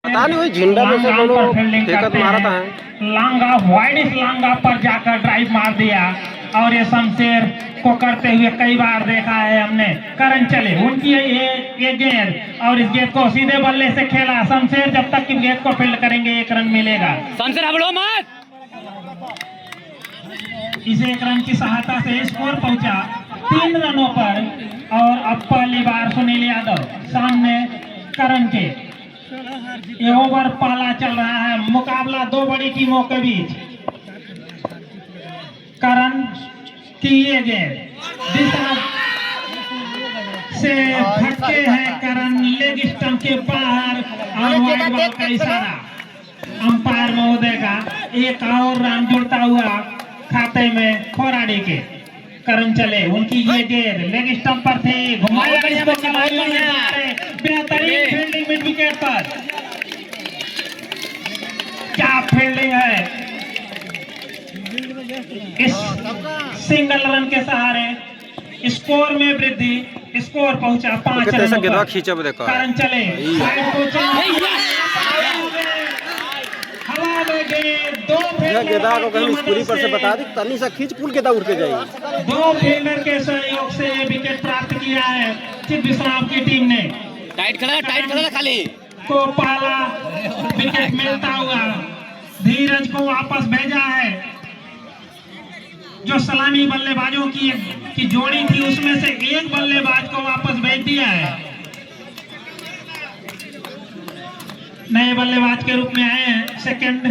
पता नहीं वही झिंडा में से दोनों फेंकत मारा था। लांगा वाइड लांगा पर जाकर ड्राइव मार दिया और ये शमशेर को करते हुए कई बार देखा है हमने। करण चले उनकी ये गेंद और इस गेंद को सीधे बल्ले से खेला शमशेर। जब तक कि गेंद को फील्ड करेंगे 1 रन मिलेगा। शमशेर हबड़ो मत। इस 1 रन की सहायता से स्कोर पहुंचा 3 रनों पर और अब पहली बार सुनील यादव सामने करण के। ये ओवर पाला चल रहा है, मुकाबला 2 बड़ी टीमों के बीच। करण की ये गेंद दिशा से फटके हैं करण लेग स्टंप के बाहर और वाइड बॉल का इशारा अंपायर महोदय का। 1 और रन जुड़ता हुआ खाते में खोराड़ी के। करण चले उनकी ये गेंद लेग स्टंप पर थी, घुमाया बेहतरीन फील्डिंग मिड विकेट पर। क्या फील्डिंग है। इस सिंगल रन के सहारे स्कोर में वृद्धि। स्कोर पहुंचा 5 रनों पर। करण चले हवा में गेंद 2 गेंदा को कहीं पूरी पर से बता दी तनी सा खींच पुल गेंदा उड़ के जाएगी। 2 फील्डर के सहयोग से विकेट प्राप्त किया है चित विश्राम की टीम ने। टाइट खड़ा खाली को पाला विकेट मिलता हुआ धीरज को वापस भेजा है। जो सलामी बल्लेबाजों की जोड़ी थी उसमें से एक बल्लेबाज को वापस भेज दिया है। नए बल्लेबाज के रूप में आए हैं। सेकंड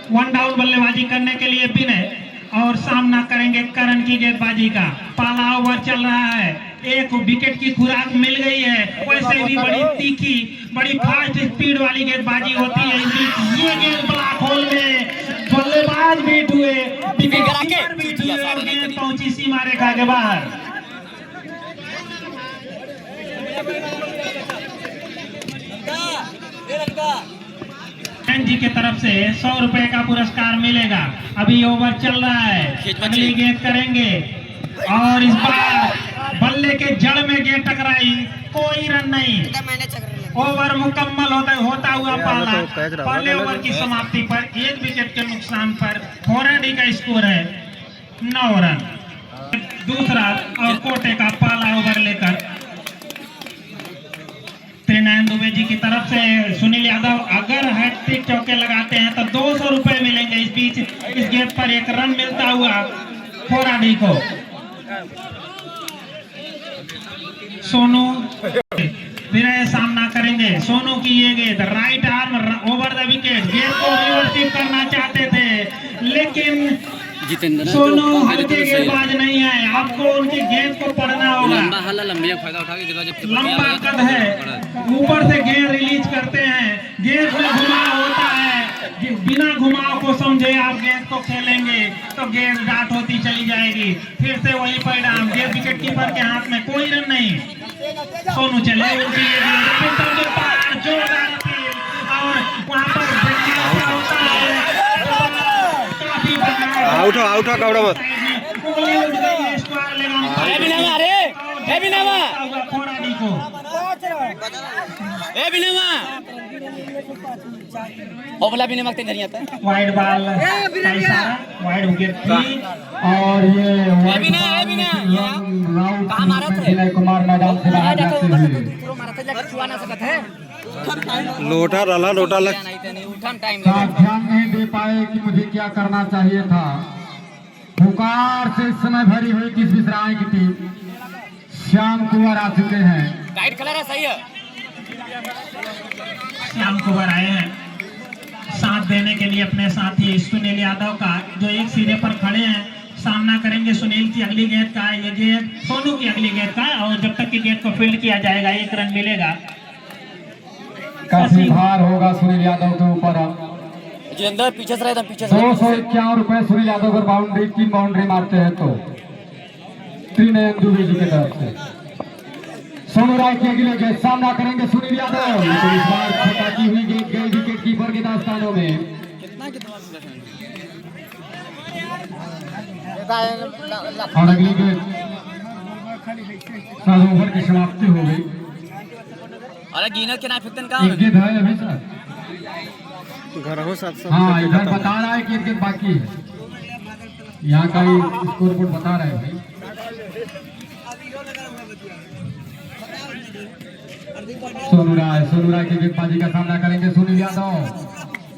वन डाउन बल्लेबाजी करने के लिए विनय और सामना करेंगे करण की गेंदबाजी का। पहला ओवर चल रहा है, 1 विकेट की खुराक मिल गई है। वैसे भी बड़ी तीखी बड़ी फास्ट स्पीड वाली गेंदबाजी होती है। ये गेंद ब्लॉक होल में बल्लेबाज बीट हुए, विकेट बीट हुए और गेंद पहुंची सीमा रेखा के बाहर। जी की तरफ से 100 रुपए का पुरस्कार मिलेगा। अभी ओवर चल रहा है, अगली गेंद करेंगे और इस बार बल्ले के जड़ में गेंद टकराई, कोई रन नहीं। ओवर मुकम्मल होता हुआ पाला। पहले ओवर की समाप्ति पर 1 विकेट के नुकसान पर खोराडी का स्कोर है 9 रन। दूसरा और कोटे का पहला ओवर लेकर त्रिनयन दुबे जी की तरफ से सुनील यादव अगर हैट्रिक चौके लगाते हैं तो 200 रुपए मिलेंगे। इस बीच इस गेंद पर 1 रन मिलता हुआ खोराडी को। सोनू विनय सामना करेंगे। सोनू की ये गेंद right arm over the wicket. गेंद को रिवर्सिव करना चाहते थे लेकिन सोनू हल्के गेंदबाज नहीं है, आपको उनकी गेंद को पढ़ना होगा। लंबा कद है, ऊपर से गेंद रिलीज करते हैं, गेंद में घुमाव होता है। बिना घुमाव को समझे आप गेंद को खेलेंगे तो गेंद डाट होती चली जाएगी। फिर से वही परिणाम, गेंद विकेट कीपर के हाथ में, कोई रन नहीं। सोनू चले उनकी ये गेंद जोरदार अपील और वहां पर होता है। आउट कवड़ा मत। वाइड बॉल का इशारा, वाइड विकेट थी और ये विनय कुमार मैदान से बाहर जाते हुए लोटा लग ध्यान नहीं दे पाए कि मुझे क्या करना चाहिए था। पुकार से इस समय भरी हुई किस विश्राम की टीम श्याम कुमार आ चुके हैं। सही है। श्याम कुमार आए हैं साथ देने के लिए अपने साथी सुनील यादव का, जो एक सिरे पर खड़े हैं। सामना करेंगे सुनील की अगली गेंद का, ये गेंद सोनू की अगली गेंद का और जब तक की गेंद को फील्ड किया जाएगा 1 रन मिलेगा। काफी भार होगा सुनील यादव के ऊपर। पीछे से 251 रुपए सुनील यादव अगर तीन बाउंड्री मारते हैं तो। त्रिनयन दुबे जी की तरफ से सोनू राय की अगले गेंद सामना करेंगे सुनील यादव। तो इस बार छोटा की हुई गेंद गई विकेट कीपर के दास्तानों में। और अगली गेंद ओवर की समाप्ति हो गई। अरे गिनर के ना फेंकते एक कहाँ गेंद है अभी सर। घर हो 700 हाँ इधर बता रहा है कि एक गेंद बाकी है, यहाँ का ही स्कोर बोर्ड बता रहा है भाई। सोनू राय की गेंदबाजी का सामना करेंगे सुनील यादव।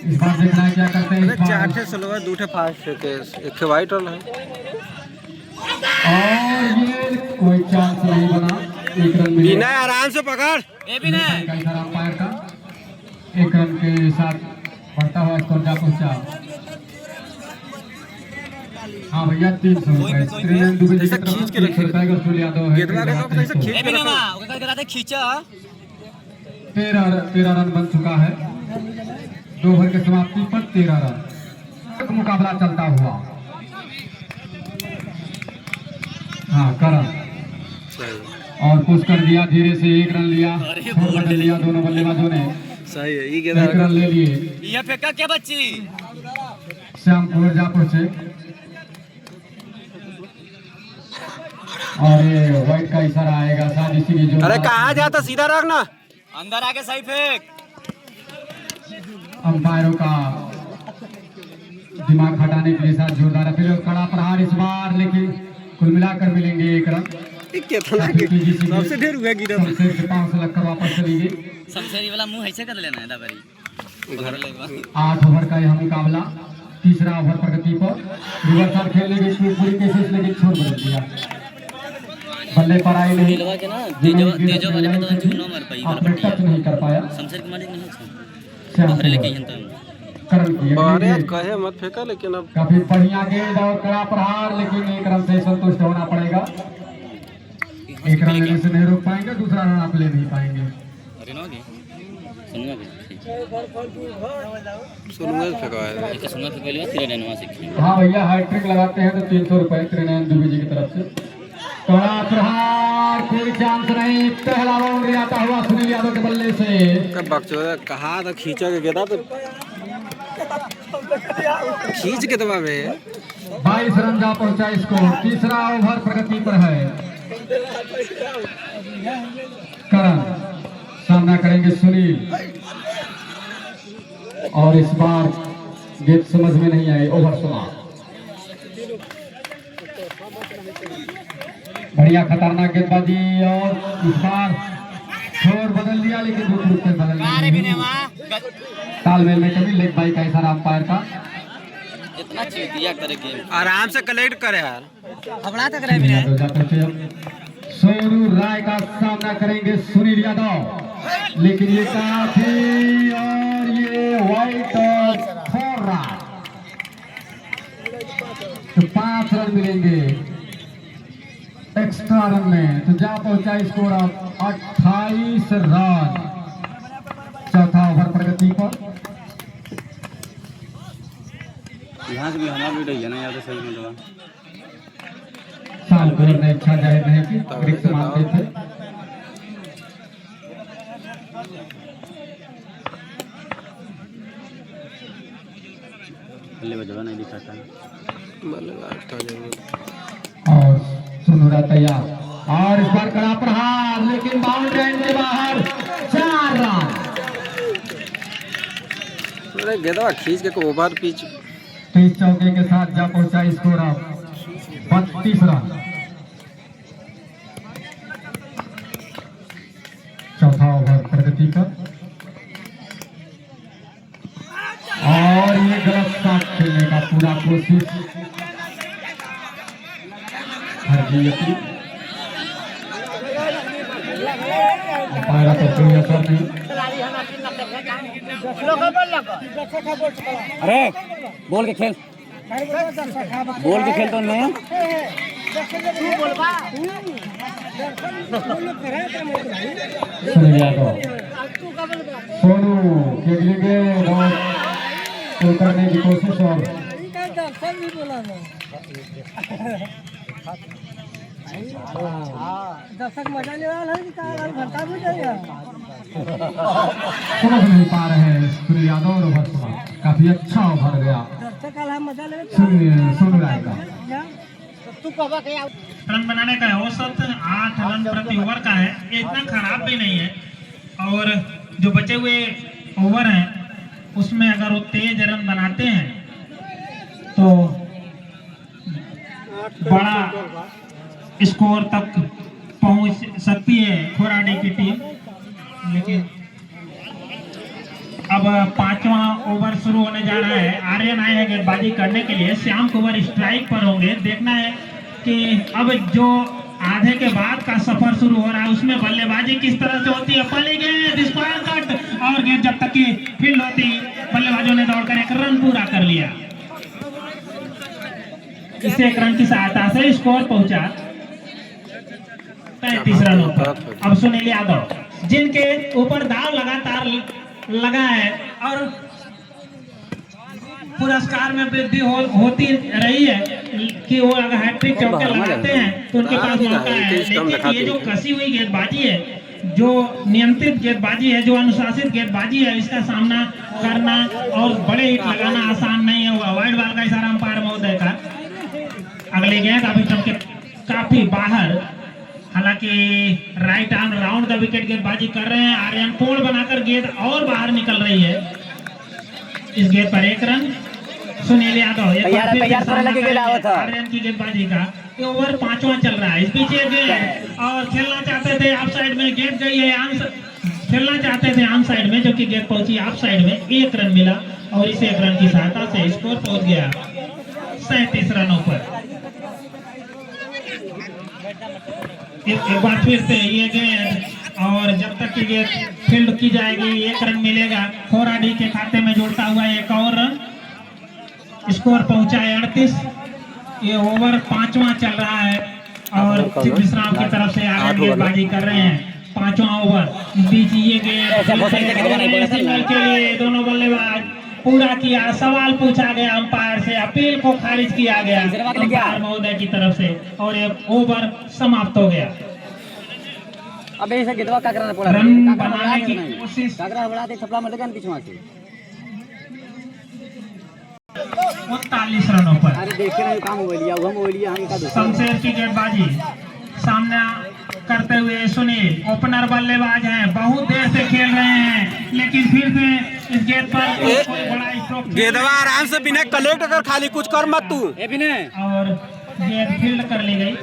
इस बार देखना है क्या करते हैं इस बार। 4 ठे स्लो है, 2 ठे फास्ट है, एक ठे वाइट रन है। और ये कोई चांस नहीं बना, एक रन मिला। बिना आराम से पकड़। ये भी नहीं अंपायर का एक रन के साथ बढ़ता हुआ स्कोर जा पहुंचा। हाँ भैया 300 रुपए त्रिनेन दुबे जी की तरफ 300 रुपए का सुनील यादव है। गेंदवा का कब ऐसे खींच ये के भी रखा। ना वो क्या कराते खींचा 13 रन बन चुका है। 2 ओवर के समाप्ति पर 13 रन मुकाबला चलता हुआ। हाँ करण और पुश कर दिया, धीरे से 1 रन लिया, छोड़ बदल लिया दोनों बल्लेबाजों ने। सही है, ये 1 गेंद रन ले लिए। ये फेंका क्या बच्ची श्याम कुमार जा पहुंचे और ये व्हाइट का इशारा आएगा शायद इसीलिए जो। अरे कहाँ जाता, सीधा रखना। अंदर आके सही फेंक अंपायरों का दिमाग हटाने के लिए साथ जोरदार अपील। कड़ा प्रहार इस बार, लेकिन कुल मिलाकर मिलेंगे 1 रन। कितना सबसे ढेर हुआ गिरा। शमशेर के पांव से लगकर वापस चली गई। शमशेरी वाला मुंह ऐसे कर लेना है दाबरी 8 ओवर का यह मुकाबला, तीसरा ओवर प्रगति पर। रिवर्स शॉट खेलने की पूरी कोशिश, लेकिन छोड़ बदल दिया, बल्ले पर आई नहीं। के ना तेजो वाले में तो चूनो मार पाई आपने टच नहीं कर पाया। शमशेर के मालिक नहीं है श्याम बाहर लेके कुमार। यंत्र करण की बाहर अगली गेंद। कहे मत फेंका, लेकिन अब काफी बढ़िया गेंद और कड़ा प्रहार, लेकिन 1 रन से संतुष्ट होना पड़ेगा। 1 रन लेने से नहीं रोक पाएंगे, दूसरा रन आप ले नहीं पाएंगे। अरे ना के सुनना के सुनूंगा फेंका है। एक सुनना के पहले तेरे नवा से हाँ भैया हैट्रिक लगाते हैं तो 300 रुपए त्रिनेन दुबे जी की तरफ से। कड़ा प्रहार, कोई चांस नहीं, पहला बाउंड्री आता हुआ सुनील यादव के बल्ले से। कब बकचोदा कहा था खींचा के गेंदा तो खींच के दबा में 22 रन जा पहुंचा इसको। तीसरा ओवर प्रगति पर है। करण सामना करेंगे सुनील और इस बार गेंद समझ में नहीं आई, ओवर समाप्त। बढ़िया खतरनाक गेंदबाजी और इस बार छोर बदल दिया, लेकिन रुक कर बदल तालमेल में कभी लेग बाई का इशारा अंपायर का। इतना चीज दिया करे गेम आराम से कलेक्ट करे यार। हबड़ा तक रहे भी सोनू राय का सामना करेंगे सुनील यादव, लेकिन ये काफी और ये व्हाइट और 4 रन तो 5 रन मिलेंगे एक्स्ट्रा रन में, तो जा पहुंचा स्कोर ऑफ 28 रन। चौथा ओवर प्रगति पर। यहाँ से भी हमारा भी डर ना याद है सही में दवा सालगोर ने इच्छा जाहिर नहीं की, रिक्स मानते थे। बल्ले बजवा नहीं दिखाता और सुनूरा तैयार और इस बार कड़ा प्रहार, लेकिन बाउंड्री लाइन के बाहर 4 रन। अरे गेंदा खींच के ओवर पिच 23 चौके के साथ जा पहुंचा स्कोर ऑफ 32 रन। चौथा ओवर प्रगति पर और ये गलत शॉट खेलने का पूरा कोशिश हरजीयती अंपायर को कोई असर नहीं। अरे बोल के खेल तो नहीं सुनील यादव सोनू के लिए गोल करने की कोशिश और दर्शक मजा ले रहा है कि घंटा भी जाएगा समझ नहीं पा रहे हैं सुनील यादव और ओवर काफी अच्छा ओवर गया दर्शक मजा ले सोनू राय का। रन बनाने का औसत 8 रन प्रति ओवर का है, ये इतना खराब भी नहीं है। और जो बचे हुए ओवर हैं उसमें अगर वो तेज रन बनाते हैं तो बड़ा स्कोर तक पहुंच सकती है खोराडी की टीम। लेकिन अब 5वां ओवर शुरू होने जा रहा है। आर्यन आए हैं गेंदबाजी करने के लिए। श्याम कुमार स्ट्राइक पर होंगे। देखना है कि अब जो आधे के बाद का सफर शुरू हो रहा है उसमें बल्लेबाजी किस तरह से होती है। पहली गेंद स्क्वायर कट और गेंद जब तक की फील्ड होती बल्लेबाजों ने दौड़कर एक रन पूरा कर लिया। इससे एक रन की सहायता से स्कोर पहुंचा 35 रनों पर। अब सुनील यादव जिनके ऊपर दाव लगातार लगा है और पुरस्कार में वृद्धि होती रही है कि वो अगर हैट्रिक चौके लगाते हैं तो उनके पास मौका है। लेकिन ये जो कसी हुई गेंदबाजी है, जो नियंत्रित गेंदबाजी है, जो अनुशासित गेंदबाजी है, इसका सामना करना और बड़े हिट लगाना आसान नहीं है। हुआ वाइड बॉल का इशारा अंपायर महोदय का। अगली गेंद अभी के काफी बाहर, हालांकि right arm round the wicket गेंदबाजी कर रहे हैं। आर्यन कोण बनाकर गेंद और बाहर निकल रही है। इस गेंद पर एक रन। सुनील यादव आर्यन की गेंदबाजी का ये ओवर 5वां चल रहा है। इस बीच ये गेंद और खेलना चाहते थे ऑफ साइड में, गेंद गई है खेलना चाहते थे ऑन साइड में, जबकि गेंद पहुंची ऑफ साइड में। 1 रन मिला और इस 1 रन की सहायता से स्कोर पहुंच गया 37 रनों पर। एक बार फिर से ये गेंद और जब तक की गेंद फील्ड की जाएगी 1 रन मिलेगा। खोराडी के खाते में जोड़ता हुआ एक और रन। स्कोर पहुंचा है 38। ये ओवर 5वां चल रहा है और विश्राम की तरफ से आगे गेंदबाजी कर रहे हैं। 5वां ओवर। बीच ये गेंद के लिए दोनों बल्लेबाज पूरा किया। सवाल पूछा गया अंपायर से, अपील को खारिज किया गया अंपायर महोदय की तरफ से और ये ओवर समाप्त हो गया। अब ऐसे गिदवा का करना पड़ा, रन बनाने की कोशिश काकरा बड़ा दे थपला मत गन पिछवा से 39 रनों पर। अरे देखे ना काम हो लिया, हम हो लिया हम का शमशेर की गेंदबाजी सामना करते हुए सुनील ओपनर बल्लेबाज हैं, बहुत देर से खेल रहे हैं, लेकिन फिर से इस गेंद पर कोई बड़ा स्ट्रोक। गेंदवा आराम से बिना कलेक्ट कर, खाली कुछ कर मत तू। और गेंद फील्ड कर ली गई।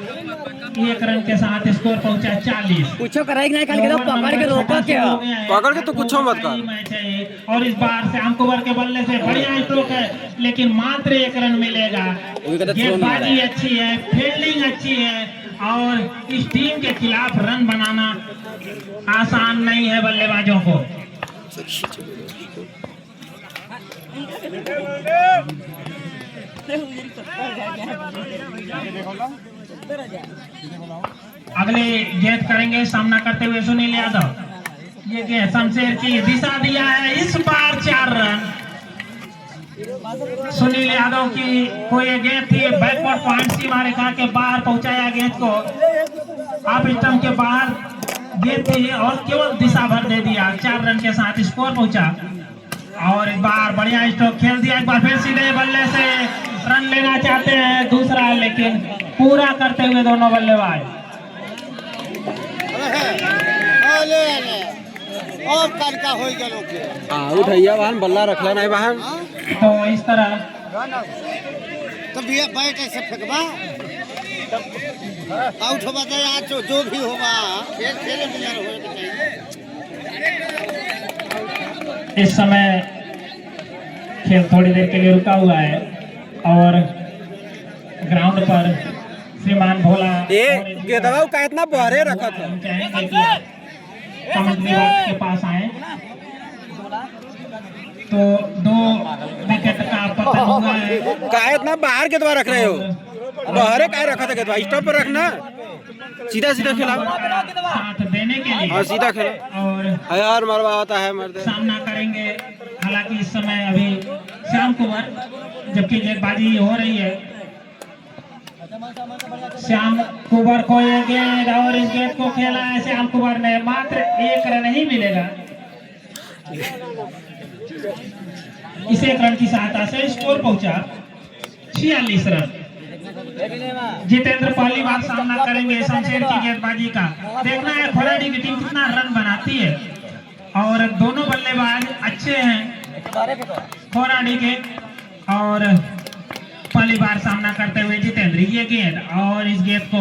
1 रन के साथ स्कोर पहुंचा 40। कुछ कराई नहीं, खाली पकड़ के रोका क्या, पकड़ के तो कुछ मत कर। मैच है और इस बार श्याम कुमार के बल्ले से बढ़िया स्ट्रोक है, लेकिन मात्र 1 रन मिलेगा। गेंदबाजी अच्छी है, फील्डिंग अच्छी है और इस टीम के खिलाफ रन बनाना आसान नहीं है बल्लेबाजों को। अगले गेंद करेंगे सामना करते हुए सुनील यादव। ये गेंद शमशेर की दिशा दिया है, इस बार 4 रन। सुनील यादव की कोई गेंद थी, बैकवर्ड पॉइंट सीमा रेखा के बाहर पहुंचाया गेंद को, आप स्टंप के बाहर गेंद थी और केवल दिशा भर दे दिया। 4 रन के साथ स्कोर पहुंचा और एक बार बढ़िया स्ट्रोक खेल दिया। एक बार फिर सीधे बल्ले से रन लेना चाहते हैं दूसरा, लेकिन पूरा करते हुए दोनों बल्लेबाज। आउट है वहां, बल्ला रखला नहीं वहां। तो इस तरह आउट होगा तो आज जो भी होगा खेल इस समय खेल थोड़ी देर के लिए रुका हुआ है और ग्राउंड पर श्रीमान भोला गेंदवा का इतना बहरे रखा था। कमेंट विभाग के पास आए तो 2 विकेट का पतन हुआ है। का इतना बाहर गेंदवा रख रहे हो, बहरे का रखा था गेंदवा, स्टॉप पर रखना, सीधा सीधा खिलाओ, साथ देने के लिए और सीधा खेलो। और यार मरवा होता है मर्द। सामना करेंगे। हालांकि इस समय अभी श्याम कुमार, जबकि गेंदबाजी हो रही है, श्याम कुमार को ये गेंद और इस गेंद को खेला है श्याम कुमार ने, मात्र 1 रन ही मिलेगा। इस 1 रन की सहायता से स्कोर पहुंचा 46 रन। जितेंद्र पहली बार सामना करेंगे शमशेर की गेंदबाजी का। देखना है खोराडी की टीम कितना रन बनाती है। और दोनों बल्लेबाज अच्छे हैं खोराडी के। और पहली बार सामना करते हुए जितेंद्र ये गेंद और इस गेंद को